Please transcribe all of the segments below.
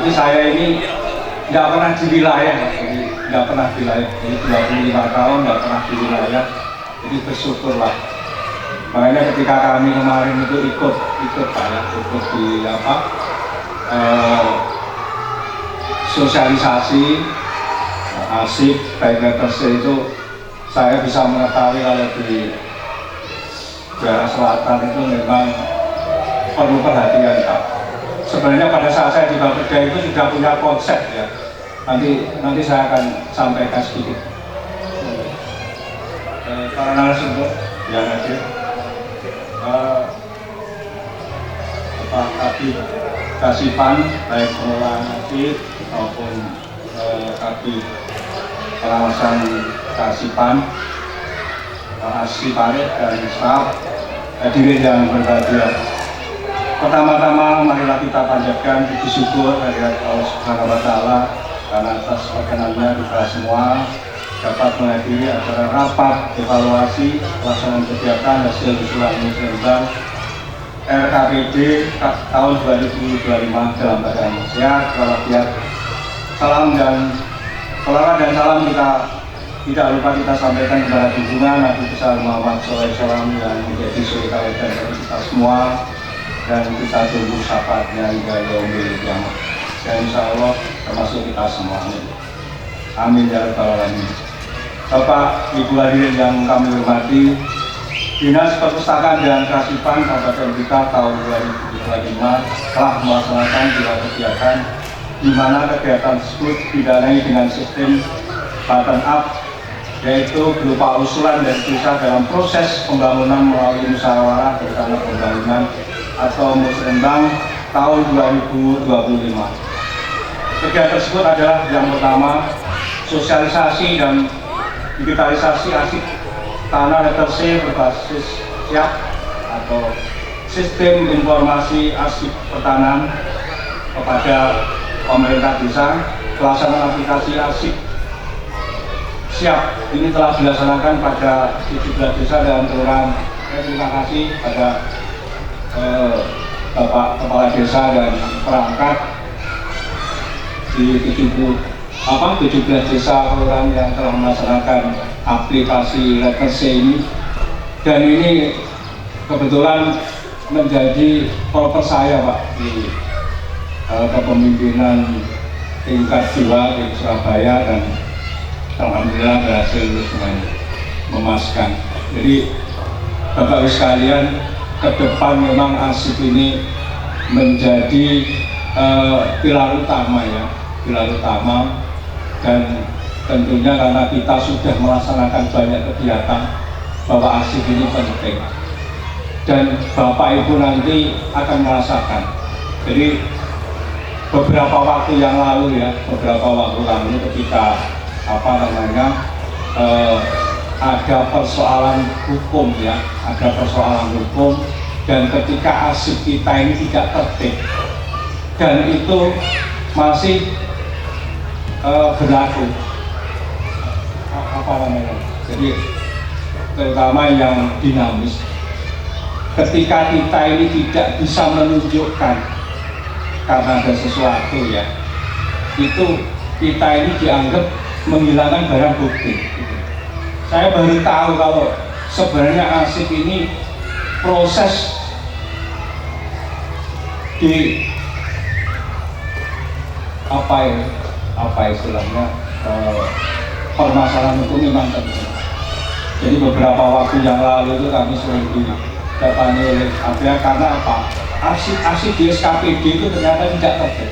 Jadi saya ini nggak pernah di wilayah, jadi nggak pernah di wilayah. Jadi 25 tahun nggak pernah di wilayah. Jadi bersyukurlah. Makanya ketika kami kemarin itu ikut saya ikut di sosialisasi asik baik letterse itu, saya bisa mengetahui kalau di daerah selatan itu memang perlu perhatian Pak. Sebenarnya pada saat saya di Bapeda itu sudah punya konsep ya. Nanti saya akan sampaikan sedikit. Para narasumber yang hadir, Kabid Kasipan, baik pengelolaan masjid maupun Kabid pengawasan Kasipan, Asipare dan staf hadirin yang berbahagia. Pertama-tama marilah kita panjatkan puji syukur kehadirat Allah Subhanahu wa Ta'ala karena atas perkenannya kita semua dapat menghadiri acara rapat evaluasi pelaksanaan kegiatan hasil usulan musrenbang RKPD tahun 2025 dalam keadaan sehat walafiat. Salam dan selawat dan salam kita tidak lupa kita sampaikan kepada junjungan Nabi besar Muhammad SAW yang menjadi suri teladan bagi kita semua, dan kita tunggu syafaatnya hingga yaumil kiamat. Dan insya Allah termasuk kita semua. Amin ya rabbal alamin. Bapak Ibu hadirin yang kami hormati, Dinas Perpustakaan dan Kearsipan Kabupaten Blitar tahun 2025 telah melaksanakan dua kegiatan, di mana kegiatan tersebut didanai dengan sistem bottom up, yaitu berupa usulan dari desa dalam proses pembangunan melalui musyawarah bersama pembangunan atau musrenbang tahun 2025. Kegiatan tersebut adalah yang pertama, sosialisasi dan digitalisasi arsip tanah letterse berbasis siap atau sistem informasi arsip pertanahan kepada pemerintah desa. Pelaksanaan aplikasi arsip siap ini telah dilaksanakan pada 17 desa dan kelurahan. Terima kasih pada Bapak Kepala Desa dan perangkat di 17 desa kelurahan yang telah melaksanakan aplikasi letterse ini, dan ini kebetulan menjadi proper saya Pak di kepemimpinan tingkat 2 di Surabaya, dan alhamdulillah berhasil semuanya memaskan. Jadi Bapak Ibu sekalian, ke depan memang arsip ini menjadi pilar utama ya, pilar utama, dan tentunya karena kita sudah melaksanakan banyak kegiatan bahwa arsip ini penting, dan Bapak Ibu nanti akan merasakan. Jadi beberapa waktu lalu ketika ada persoalan hukum ya, dan ketika arsip kita ini tidak tertib dan itu masih berlaku jadi terutama yang dinamis, ketika kita ini tidak bisa menunjukkan karena ada sesuatu ya, itu kita ini dianggap menghilangkan barang bukti. Saya baru tahu kalau sebenarnya arsip ini proses di apa istilahnya permasalahan hukum memang penting. Jadi beberapa waktu yang lalu itu kami sering didatangi oleh APA karena apa? Arsip di SKPD itu ternyata tidak tertib.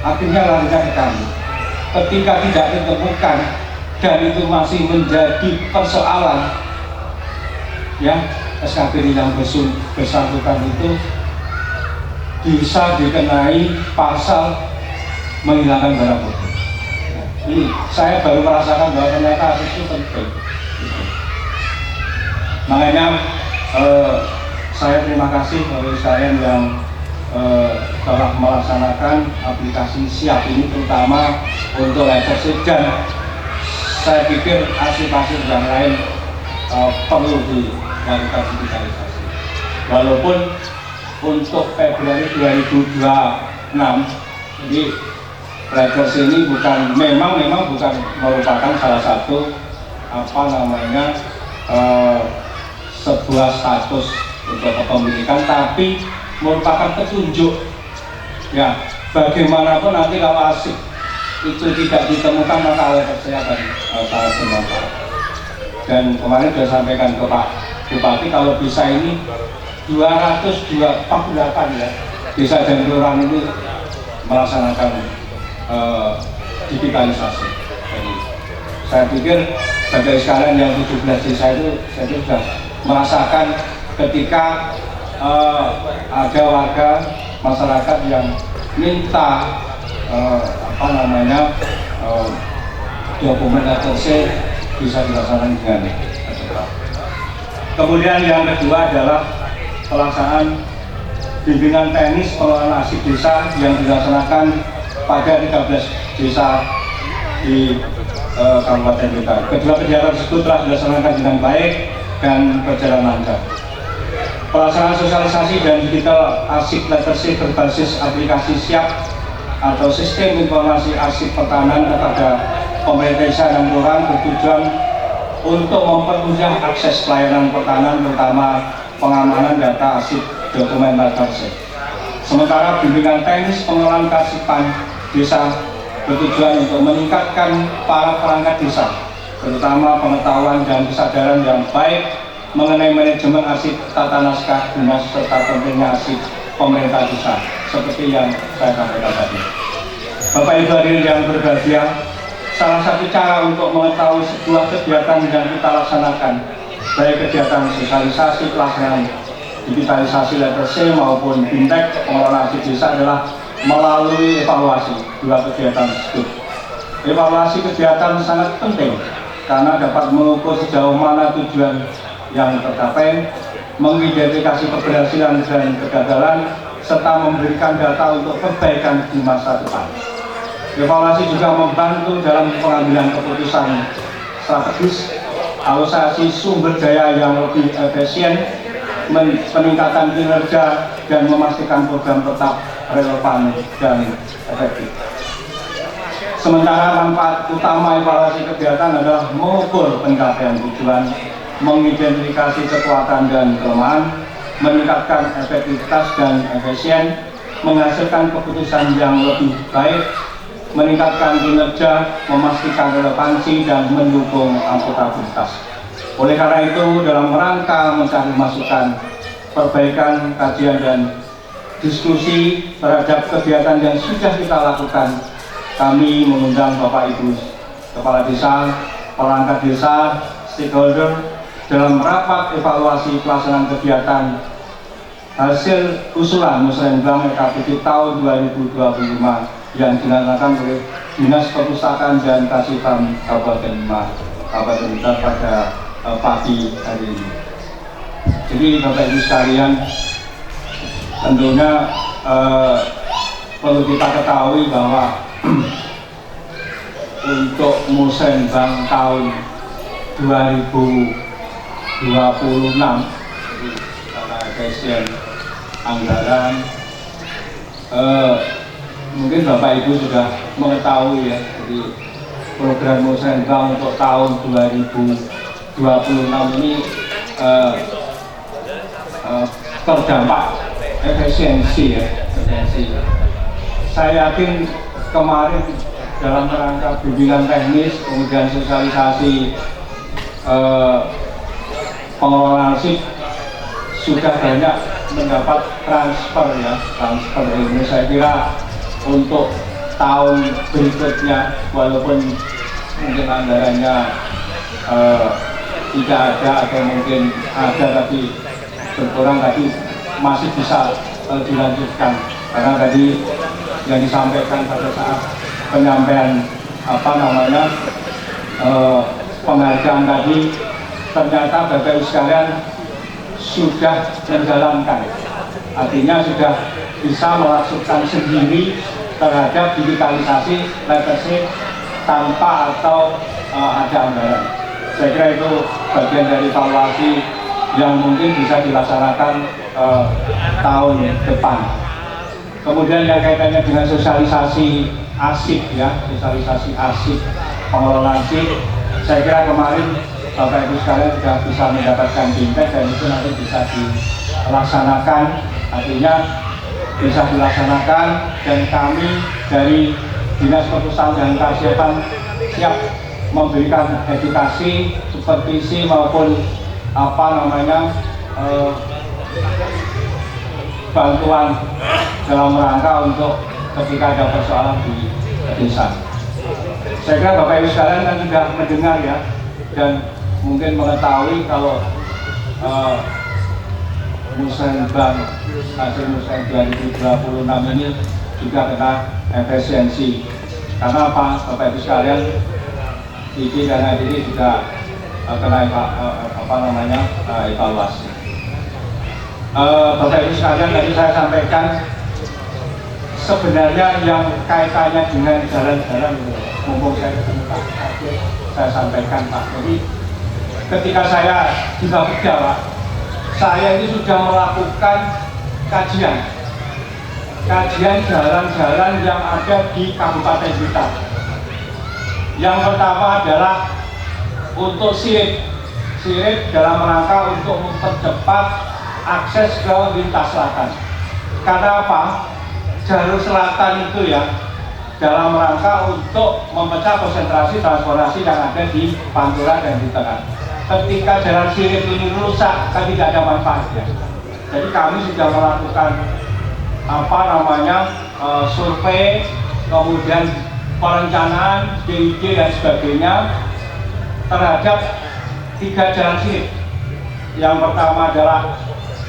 Akhirnya larinya ke kami. Ketika tidak ditemukan dan itu masih menjadi persoalan ya, SKPD yang bersangkutan itu bisa dikenai pasal menghilangkan barang bukti. Ini saya baru merasakan bahwa ternyata itu penting. Makanya saya terima kasih kepada saya yang telah melaksanakan aplikasi siap ini, terutama untuk letterse, dan saya pikir arsip-arsip yang lain perlu dilakukan digitalisasi. Walaupun untuk Februari 2026 Jadi Letters ini memang bukan merupakan salah satu sebuah status untuk kepemilikan, tapi merupakan petunjuk ya bagaimanapun nanti kalau arsip itu tidak ditemukan maka Letters akan sangat bermanfaat. Dan kemarin sudah sampaikan ke Pak Bupati kalau bisa ini 248 ya desa dan kelurahan ini melaksanakan digitalisasi. Jadi saya pikir bagi sekalian yang 17 desa itu saya sudah merasakan ketika ada warga masyarakat yang minta dokumen Letters bisa dilaksanakan dengan cepat. Kemudian yang kedua adalah pelaksanaan bimbingan teknis pengelolaan arsip desa yang dilaksanakan pada 13 desa di Kabupaten Blitar. Kedua kegiatan tersebut telah dilaksanakan dengan baik dan berjalan lancar. Pelaksanaan sosialisasi dan digital arsip Letters berbasis aplikasi SIAP atau Sistem Informasi Arsip Pertahanan kepada pemerintah desa dan kelurahan bertujuan untuk mempermudah akses pelayanan pertahanan, terutama pengamanan data arsip dokumen Letters. Sementara bimbingan teknis pengelolaan kearsipan desa bertujuan untuk meningkatkan para perangkat desa, terutama pengetahuan dan kesadaran yang baik mengenai manajemen arsip, tata naskah dinas serta pentingnya arsip pemerintah desa, seperti yang saya sampaikan tadi. Bapak Ibu hadirin yang berbahagia, salah satu cara untuk mengetahui sebuah kegiatan yang kita laksanakan, baik kegiatan sosialisasi pelaksanaan digitalisasi Letters maupun fintech pengelolaan arsip desa adalah melalui evaluasi dua kegiatan tersebut. Evaluasi kegiatan sangat penting karena dapat mengukur sejauh mana tujuan yang tercapai, mengidentifikasi keberhasilan dan kegagalan, serta memberikan data untuk perbaikan di masa depan. Evaluasi juga membantu dalam pengambilan keputusan strategis, alokasi sumber daya yang lebih efisien, peningkatan kinerja, dan memastikan program tetap relevan dan efektif. Sementara manfaat utama evaluasi kegiatan adalah mengukur pencapaian tujuan, mengidentifikasi kekuatan dan kelemahan, meningkatkan efektivitas dan efisien, menghasilkan keputusan yang lebih baik, meningkatkan kinerja, memastikan relevansi, dan mendukung akuntabilitas. Oleh karena itu, dalam rangka mencari masukan, perbaikan, kajian, dan diskusi terhadap kegiatan yang sudah kita lakukan, kami mengundang Bapak Ibu Kepala Desa, perangkat desa, stakeholder dalam rapat evaluasi pelaksanaan kegiatan hasil usulan Musrenbang RKPD tahun 2025 yang dilaksanakan oleh Dinas Perpustakaan dan Kearsipan Kabupaten Blitar pada pagi hari ini. Jadi Bapak Ibu sekalian, tentunya perlu kita ketahui bahwa untuk Musrenbang tahun 2026 karena kesian anggaran, mungkin Bapak Ibu sudah mengetahui ya, jadi program Musrenbang untuk tahun 2026 ini terdampak efisiensi ya, Saya yakin kemarin dalam rangka bimbingan teknis, kemudian sosialisasi pengelolaan arsip sudah banyak mendapat transfer ilmu. Saya kira untuk tahun berikutnya, walaupun mungkin anggarannya tidak ada atau mungkin ada tapi berkurang, tapi masih bisa dilanjutkan, karena tadi yang disampaikan pada saat penyampaian penghargaan tadi, ternyata Bapak Ibu sekalian sudah menjalankan, artinya sudah bisa melaksanakan sendiri terhadap digitalisasi Letters tanpa atau ada anggaran. Saya kira itu bagian dari evaluasi yang mungkin bisa dilaksanakan tahun depan. Kemudian yang kaitannya dengan sosialisasi arsip ya, sosialisasi arsip, pengelolaan arsip, saya kira kemarin Bapak Ibu sekalian sudah bisa mendapatkan feedback dan itu nanti bisa dilaksanakan, artinya bisa dilaksanakan dan kami dari Dinas Perpustakaan dan Kearsipan siap memberikan edukasi, supervisi maupun bantuan dalam rangka untuk ketika ada persoalan di desa. Saya kira Bapak Ibu sekalian kan sudah mendengar ya dan mungkin mengetahui kalau Musrenbang hasil Musrenbang 2026 ini juga kena efisiensi. Karena apa Bapak Ibu sekalian, ini dan ini juga kena evaluasi. Bapak Ibu sekalian, tadi saya sampaikan sebenarnya yang kaitannya dengan jalan-jalan, mumpung saya ketemu Pak, saya sampaikan Pak. Jadi ketika saya juga kerja Pak, saya ini sudah melakukan kajian jalan-jalan yang ada di Kabupaten Blitar. Yang pertama adalah untuk sirip dalam rangka untuk mempercepat akses ke lintas selatan. Karena apa? Jalur selatan itu ya dalam rangka untuk memecah konsentrasi transportasi yang ada di Pantura dan di tengah. Ketika jalan sirip ini rusak, kan tidak ada manfaatnya. Jadi kami sudah melakukan survei, kemudian perencanaan, DID dan sebagainya terhadap 3 jalan sirip. Yang pertama adalah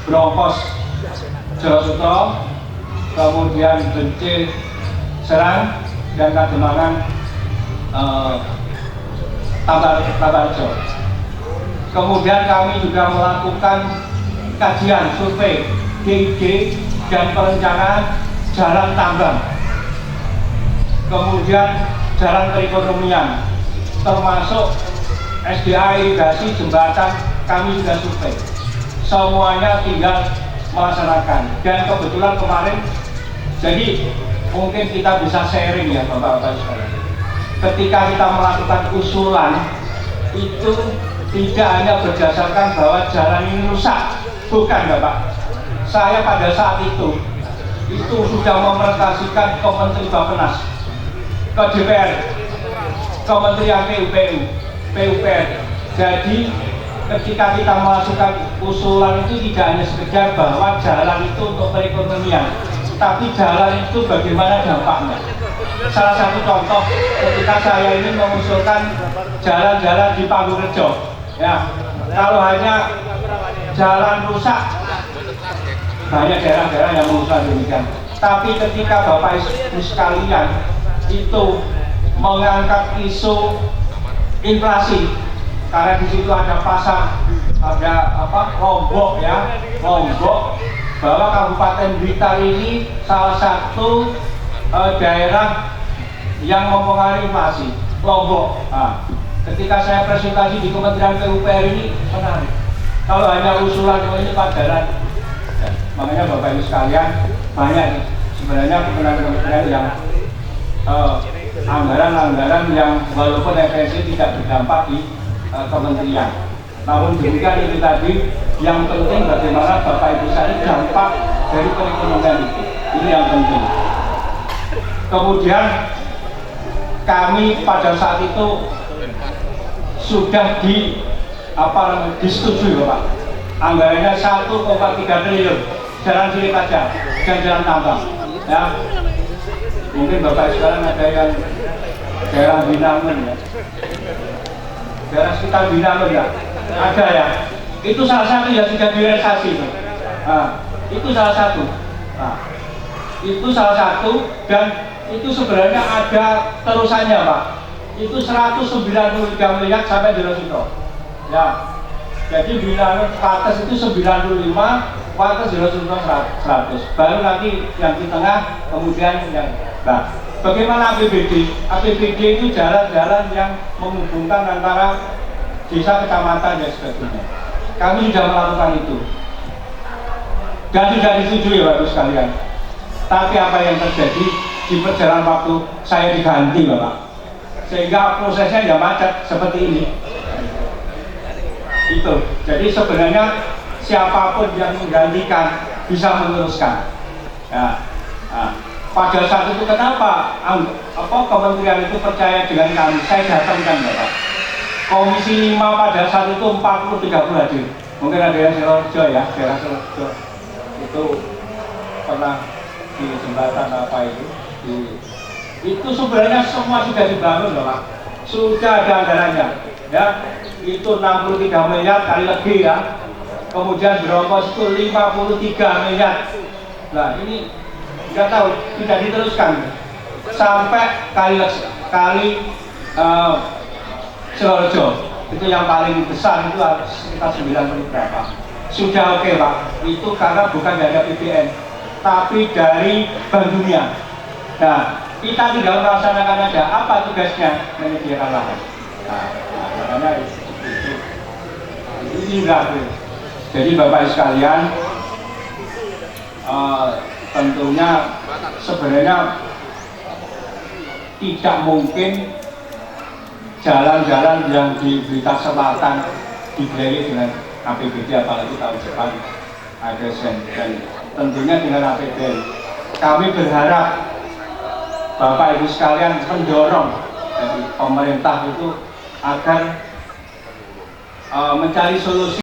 Brongkos Jolosuto, kemudian Bencil Serang, dan Kademangan Tabarjo. Kemudian kami juga melakukan kajian survei DID dan perencanaan jalan tambang, kemudian jalan perekonomian, termasuk SDA, irigasi, jembatan, kami sudah survei. Semuanya tinggal melaksanakan. Dan kebetulan kemarin, jadi mungkin kita bisa sharing ya Bapak-Bapak sekalian. Ketika kita melakukan usulan, itu tidak hanya berdasarkan bahwa jalan ini rusak, bukan Bapak. Saya pada saat itu sudah memerintahkan ke Menteri Bappenas, ke DPR, Kementerian PUPR. Jadi ketika kita melakukan usulan itu tidak hanya sekedar bahwa jalan itu untuk perekonomian, tapi jalan itu bagaimana dampaknya. Salah satu contoh ketika saya ini mengusulkan jalan-jalan di Panggurejo, ya, kalau hanya jalan rusak, banyak daerah-daerah yang mengusulkan demikian. Tapi ketika Bapak Ibu sekalian itu mengangkat isu inflasi, karena di situ ada pasar, ada Lombok ya, Lombok, bahwa Kabupaten Blitar ini salah satu daerah yang mempengaruhi inflasi, Lombok. Nah, ketika saya presentasi di Kementerian PUPR ini menarik. Kalau hanya usulan ini padaran, ya, makanya Bapak Ibu sekalian banyak sebenarnya kementerian yang anggaran-anggaran yang walaupun efisiensi tidak berdampak di kementerian. Namun demikian itu tadi yang penting bagaimana Bapak Ibu sekalian dampak dari perekonomian itu. Ini yang penting. Kemudian kami pada saat itu sudah disetujui Bapak. Anggarannya 1,3 triliun jalan sirip aja dan jalan tambang. Ya. Mungkin Bapak sekarang ada yang daerah Binangun ya. Daerah sekitar Binangun ya. Ada ya. Itu salah satu yang sudah direalisasi. Nah, itu salah satu. Nah, itu salah satu dan itu sebenarnya ada terusannya Pak. Itu 193 miliar sampai di Jolosuto. Ya. Jadi Binangun Pates itu 95, Pates Jolosuto 100. Baru nanti yang di tengah kemudian yang. Nah, bagaimana APBD? APBD itu jalan-jalan yang menghubungkan antara desa, kecamatan dan sebagainya. Kami sudah melakukan itu dan sudah disetujui Bapak sekalian. Tapi apa yang terjadi di perjalanan waktu saya diganti Bapak, sehingga prosesnya ya macet seperti ini. Itu jadi sebenarnya siapapun yang menggantikan bisa meneruskan. Nah, pada saat itu kenapa kementerian itu percaya dengan kami? Saya datangkan Bapak. Komisi 5 pada saat itu 40-30 hadir. Mungkin ada yang Sidoarjo ya, daerah Sidoarjo itu pernah di jembatan apa itu sebenarnya semua sudah dibangun Bapak, sudah ada anggarannya ya, itu 63 miliar kali lebih ya, kemudian Broncos itu 53 miliar. Nah ini nggak tahu tidak diteruskan sampai kali Sidoarjo itu yang paling besar itu sekitar 90 berapa. Sudah oke Pak, itu karena bukan dari APBN tapi dari Bank Dunia. Nah kita tinggal melaksanakan aja, apa tugasnya? Menyediakan lahan. Nah makanya itu berarti. Jadi Bapak sekalian, tentunya sebenarnya tidak mungkin jalan-jalan yang di Blitar Selatan dibiayai dengan APBD, apalagi tahun depan ada sen, dan tentunya dengan APBN. Kami berharap Bapak Ibu sekalian mendorong dari pemerintah itu agar mencari solusi